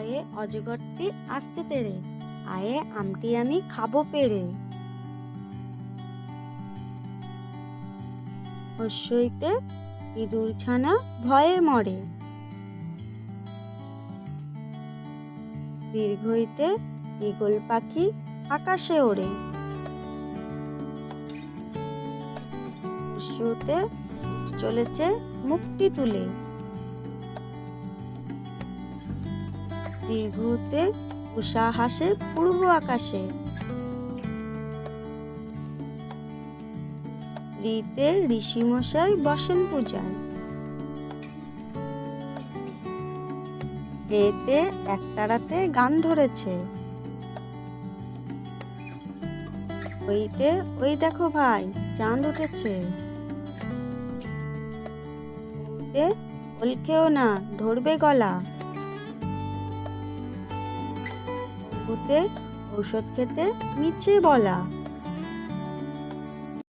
Way অজগরটি আসছে তেরে, আয়ে আমটি আমি খাবো পেরে। হস্যইতে ইঁদুর ছানা ভয়ে মরে। দীর্ঘইতে ঈগল পাখি আকাশে ওড়ে। হস্যতে চলেছে মুক্তি তুলে। দীর্ঘতে উষা হাসে পূর্ব আকাশে। ঋতে ঋষিমশাই বসেন পূজায়। এতে একতারাতে গান ধরেছে। ওইতে ওই দেখো ভাই চাঁদ উঠেছে। ওতে ওল খেও না ধরবে গলা। ওতে ঔষধ খেতে মিছে বলা।